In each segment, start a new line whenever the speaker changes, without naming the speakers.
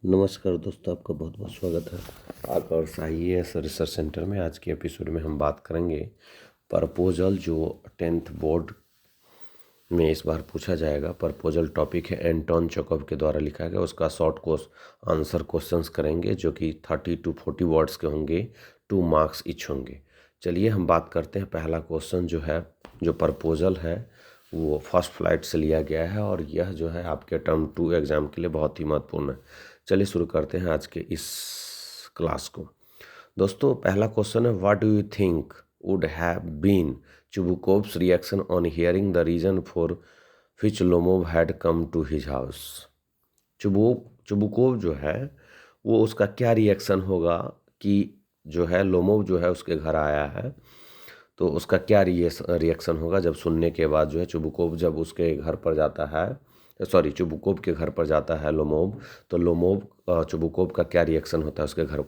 नमस्कार दोस्तों, आपका बहुत बहुत स्वागत है आकाश IAS रिसर्च सेंटर में। आज के एपिसोड में हम बात करेंगे प्रपोजल, जो 10th बोर्ड में इस बार पूछा जाएगा। प्रपोजल टॉपिक है एंटोन चेखव के द्वारा लिखा गया। उसका शॉर्ट कोर्स आंसर क्वेश्चंस करेंगे जो कि 30 to 40 वर्ड्स के होंगे, 2 मार्क्स इच होंगे। चलिए हम बात करते हैं। पहला क्वेश्चन जो है, जो प्रपोजल है वो फर्स्ट फ्लाइट से लिया गया है और यह जो है आपके टर्म 2 एग्ज़ाम के लिए बहुत ही महत्वपूर्ण है। चलिए शुरू करते हैं आज के इस क्लास को। दोस्तों पहला क्वेश्चन है, what do you think would have been Chubukov's reaction on hearing the reason for which Lomov had come to his house. Chubukov जो है वो उसका क्या रिएक्शन होगा कि जो है लोमोव जो है उसके घर आया है, तो उसका क्या रिएक्शन होगा जब सुनने के बाद जो है चुबुकोव जब उसके घर पर जाता है, सॉरी चुबुकोव के घर पर जाता है लोमोव, तो लोमोव चुबुकोव का क्या रिएक्शन होता है उसके घर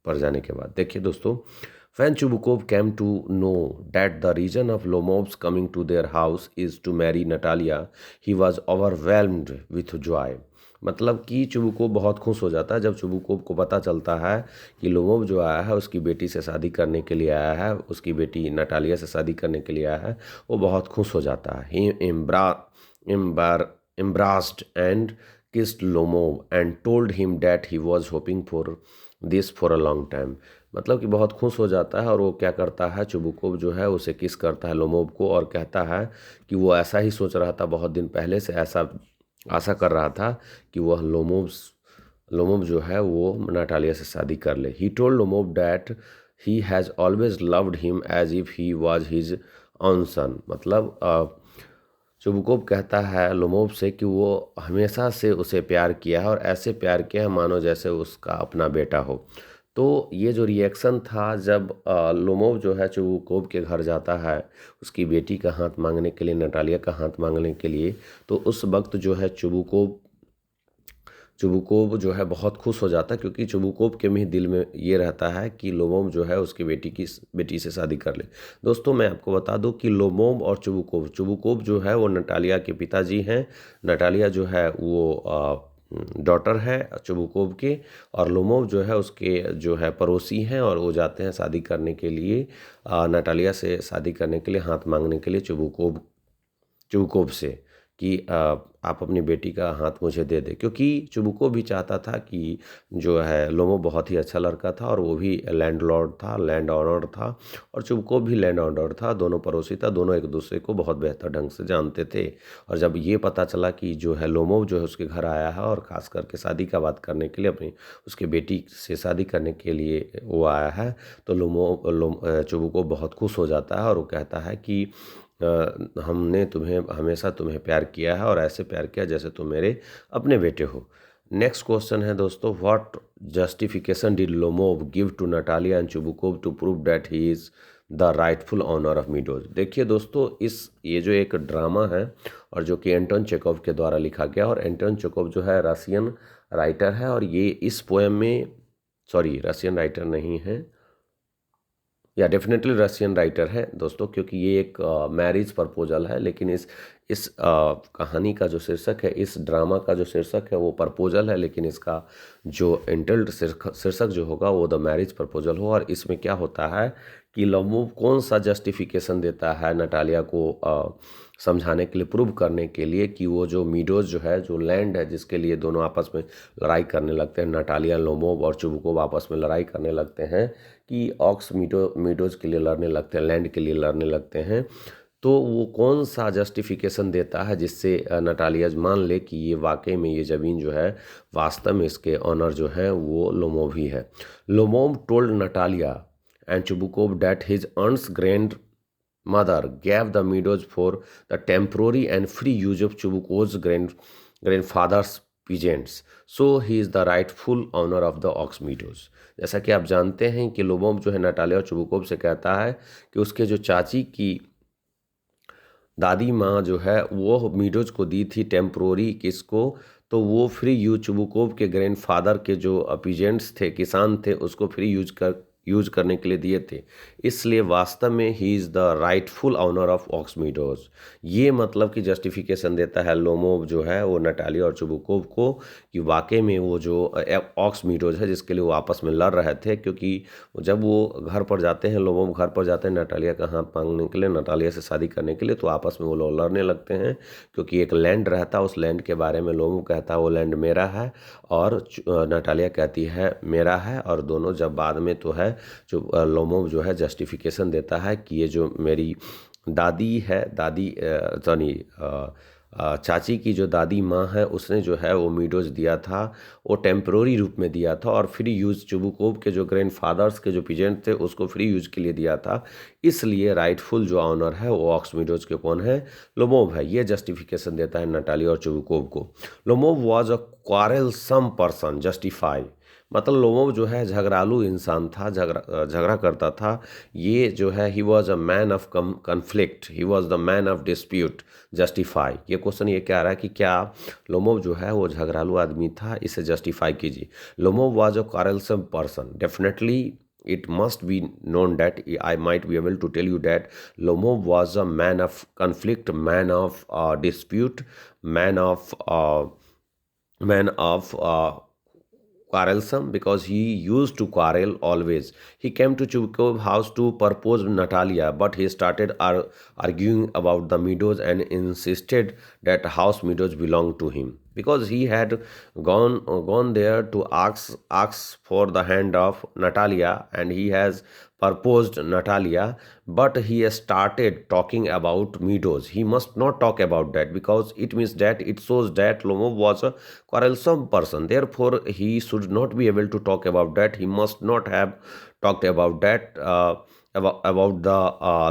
पर जाने के बाद। देखिए दोस्तों, when Chubukov came to know that the reason of Lomov's coming to their house is to marry Natalia, he was overwhelmed with joy। मतलब कि चुबुकोव बहुत खुश हो जाता है जब चुबुकोव को पता चलता है कि लोमोव जो आया है उसकी बेटी से शादी करने के लिए आया है, उसकी बेटी नटालिया से शादी करने के लिए आया है। वो बहुत खुश हो जाता है। ही embraced and kissed Lomov and told him that he was hoping for this for a long time। मतलब कि बहुत खुश हो जाता है और वो क्या करता है, चुबुकोव जो है उसे किस करता है लोमोव को और कहता है कि वो ऐसा ही सोच रहा था, बहुत दिन पहले से ऐसा आशा कर रहा था कि वह लोमोव जो है वो नटालिया से शादी कर ले। He told Lomov that he has always loved him as if he was his own son. मतलब चुबुकोव कहता है लोमोव से कि वो हमेशा से उसे प्यार किया है और ऐसे प्यार किया है मानो जैसे उसका अपना बेटा हो। तो ये जो रिएक्शन था जब लोमोव जो है चुबुकोव के घर जाता है उसकी बेटी का हाथ मांगने के लिए, नटालिया का हाथ मांगने के लिए, तो उस वक्त जो है चुबुकोव जो है बहुत खुश हो जाता है, क्योंकि चुबुकोव के भी दिल में ये रहता है कि लोमोव जो है उसकी बेटी से शादी कर ले। दोस्तों मैं आपको बता दूं कि लोमोव और चुबुकोव जो है वो नटालिया के पिताजी हैं। नटालिया जो है वो डॉटर है चुबुकोव के, और लोमोव जो है उसके जो है पड़ोसी हैं और वो जाते हैं शादी करने के लिए, नटालिया से शादी करने के लिए, हाथ मांगने के लिए चुबुकोव से कि आप अपनी बेटी का हाथ मुझे दे दे। क्योंकि चुबुकोव भी चाहता था कि जो है लोमोव बहुत ही अच्छा लड़का था और वो भी लैंडलॉर्ड था, लैंड ऑनर था, और चुबुकोव भी लैंड ऑनर था। दोनों पड़ोसी था, दोनों एक दूसरे को बहुत बेहतर ढंग से जानते थे। और जब ये पता चला कि जो है लोमोव जो है उसके घर आया है और ख़ास करके शादी का बात करने के लिए, अपनी उसकी बेटी से शादी करने के लिए वो आया है, तो चुबुकोव बहुत खुश हो जाता है और वो कहता है कि हमने हमेशा तुम्हें प्यार किया है और ऐसे प्यार किया जैसे तुम मेरे अपने बेटे हो। नेक्स्ट क्वेश्चन है दोस्तों, what justification did Lomov give to Natalia and Chubukov to prove that he is the rightful owner of meadows. देखिए दोस्तों, ये जो एक ड्रामा है और जो कि एंटोन चेखव के द्वारा लिखा गया, और एंटोन चेखव जो है रशियन राइटर है, और ये इस पोएम में, सॉरी रशियन राइटर नहीं है, या डेफिनेटली रशियन राइटर है दोस्तों, क्योंकि ये एक मैरिज प्रपोजल है। लेकिन इस कहानी का जो शीर्षक है, इस ड्रामा का जो शीर्षक है वो प्रपोजल है, लेकिन इसका जो इंटेल्ड शीर्षक जो होगा वो द मैरिज प्रपोजल हो। और इसमें क्या होता है कि लोमोव कौन सा जस्टिफिकेशन देता है नटालिया को समझाने के लिए, प्रूव करने के लिए कि वो जो मीडोज जो है, जो लैंड है जिसके लिए दोनों आपस में लड़ाई करने लगते हैं, नटालिया, लोमोव और चुबुकोव आपस में लड़ाई करने लगते हैं कि ऑक्स मीडोज के लिए लड़ने लगते हैं, लैंड के लिए लड़ने लगते हैं, तो वो कौन सा जस्टिफिकेशन देता है जिससे नटालिया मान ले कि ये वाकई में ये ज़मीन जो है वास्तव में इसके ऑनर जो है वो लोमोव ही है। Lomov told Natalia and Chubukov that his aunt's grandmother gave the meadows for the temporary and free use of Chubukov's grandfather's peasants, so he is the rightful owner of the ox meadows। जैसा कि आप जानते हैं कि Lomov जो है Natalia और Chubukov से कहता है कि उसके जो चाची की दादी माँ जो है वो मीडोज को दी थी टेम्प्रोरी, किसको, तो वो फ्री यूज चुबुकोव के ग्रैंडफादर के जो पीजेंट्स थे, किसान थे, उसको फ्री यूज यूज करने के लिए दिए थे, इसलिए वास्तव में he is the rightful owner of ox meadows. ये मतलब कि जस्टिफिकेशन देता है लोमोव जो है वो नटालिया और चुबुकोव को कि वाकई में वो जो ऑक्स मीडोज है जिसके लिए वो आपस में लड़ रहे थे, क्योंकि जब वो घर पर जाते हैं, लोमोव घर पर जाते हैं नटालिया का हाथ मांगने के लिए, नटालिया से शादी करने के लिए, तो आपस में वो लोग लड़ने लगते हैं क्योंकि एक लैंड रहता है, उस लैंड के बारे में लोमोव कहता है वो लैंड मेरा है और नटालिया कहती है मेरा है, और दोनों जब बाद में तो है जो लोमोव जो है जस्टिफिकेशन देता है कि ये जो मेरी दादी है, दादी सॉरी चाची की जो दादी माँ है उसने जो है वो मीडोज दिया था, वो टेम्प्रोरी रूप में दिया था और फ्री यूज चुबुकोव के जो ग्रैंडफादर्स के जो पीजेंट थे उसको फ्री यूज के लिए दिया था, इसलिए राइटफुल जो ऑनर है वो ऑक्स मीडोज के कौन है, लोमोव है। ये जस्टिफिकेशन देता है नटालिया और चुबुकोव को। Lomov was a quarrelsome person justify, मतलब लोमोव जो है झगड़ालू इंसान था, झगड़ा करता था। ये जो है he was a man of conflict, he was the man of dispute, justify. ये क्वेश्चन ये कह रहा है कि क्या लोमोव जो है वो झगड़ालू आदमी था, इसे जस्टिफाई कीजिए। Lomov was a quarrelsome person, definitely it must be known that I might be able to tell you that Lomov was a man of conflict, man of dispute, man of quarrelsome, because he used to quarrel always. He came to Chubukov house to propose Natalia, but he started arguing about the meadows and insisted that house meadows belonged to him, because he had gone there to ask for the hand of Natalia, and he has proposed Natalia, but he started talking about meadows. He must not talk about that because it means that it shows that Lomov was a quarrelsome person. Therefore, he should not be able to talk about that. He must not have talked about that. About the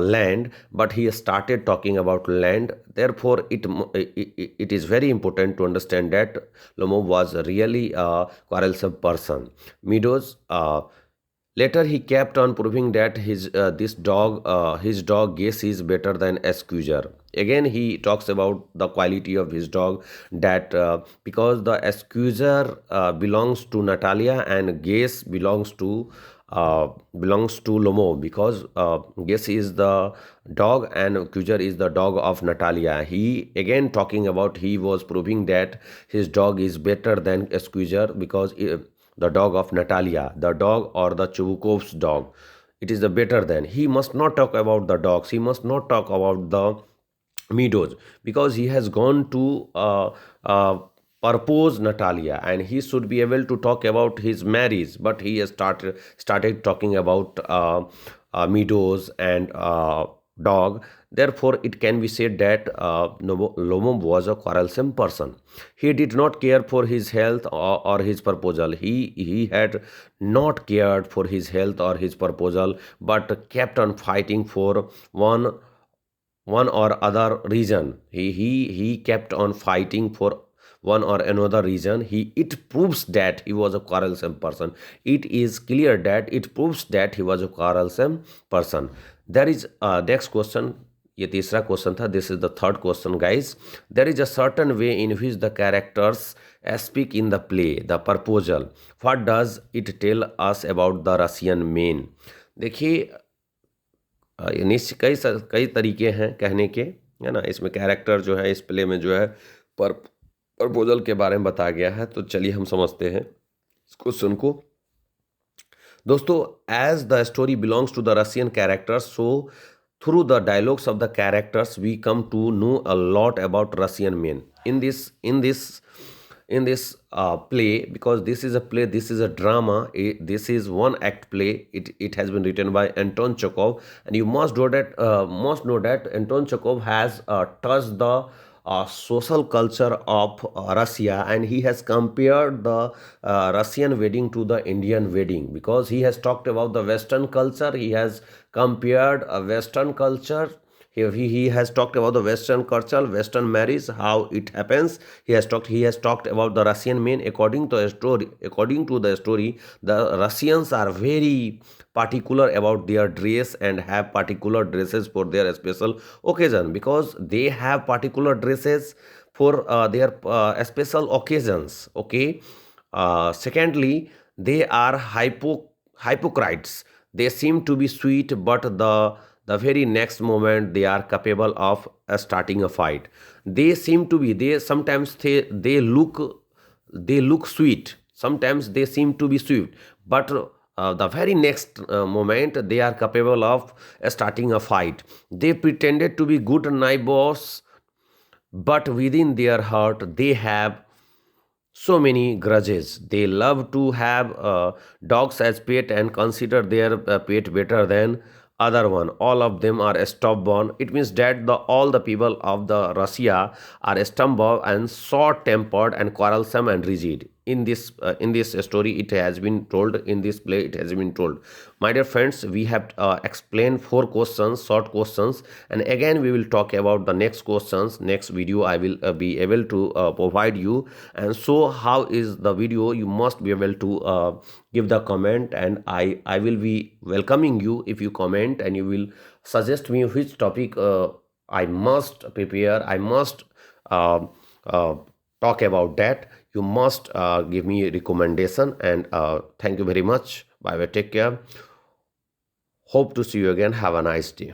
land, but he started talking about land. Therefore, it is very important to understand that Lomov was really a quarrelsome person. Meadows. Later, he kept on proving that his dog Gacy is better than Escuser. Again, he talks about the quality of his dog, that because the Escuser belongs to Natalia and Gace belongs to Lomo, because Gacy is the dog and Accuser is the dog of Natalia. He again talking about, he was proving that his dog is better than Escuser because the dog of Natalia, the dog or the Chubukov's dog, it is the better than. He must not talk about the dogs. He must not talk about the meadows, because he has gone to propose Natalia, and he should be able to talk about his marriage, but he has started talking about meadows and dog. Therefore, it can be said that Lomom was a quarrelsome person. He did not care for his health or his proposal. He had not cared for his health or his proposal, but kept on fighting for one or other reason. He kept on fighting for one or another reason. It proves that he was a quarrelsome person. It is clear that it proves that he was a quarrelsome person. There is next question. ये तीसरा question था. This is the third question guys. There is a certain way in which the characters speak in the play the proposal. What does it tell us about the Russian men. देखिए, कई तरीके हैं कहने के, है ना. इसमें कैरेक्टर जो है इस प्ले में जो है प्रपोजल के बारे में बताया गया है. तो चलिए हम समझते हैं इस क्वेश्चन को. दोस्तों, as the story belongs to the Russian characters, so through the dialogues of the characters we come to know a lot about Russian men in this play, because this is a play, this is a drama, this is one act play. It has been written by Anton Chekhov, and you must know that Anton Chekhov has touched the social culture of Russia, and he has compared the Russian wedding to the Indian wedding, because he has talked about the Western culture. He has compared a Western culture. He has talked about the Western culture, Western marriage, how it happens. He has talked about the Russian men. According to the story, the Russians are very particular about their dress and have particular dresses for their special occasion, because they have particular dresses for their special occasions. Okay. Secondly, they are hypocrites. They seem to be sweet, but the very next moment they are capable of starting a fight. They seem to be, they sometimes they look sweet, sometimes they seem to be sweet, but the very next moment they are capable of starting a fight. They pretended to be good neighbors, but within their heart they have so many grudges. They love to have dogs as pet and consider their pet better than other one. All of them are stubborn. It means that all the people of the Russia are stubborn and short tempered and quarrelsome and rigid. In this story it has been told, in this play it has been told. My dear friends, we have explained four questions, short questions, and again we will talk about the next questions. Next video I will be able to provide you, and so how is the video, you must be able to give the comment, and I will be welcoming you if you comment and you will suggest me which topic I must prepare, I must uh, uh, talk about that. You must give me a recommendation, and thank you very much. Bye bye, take care. Hope to see you again. Have a nice day.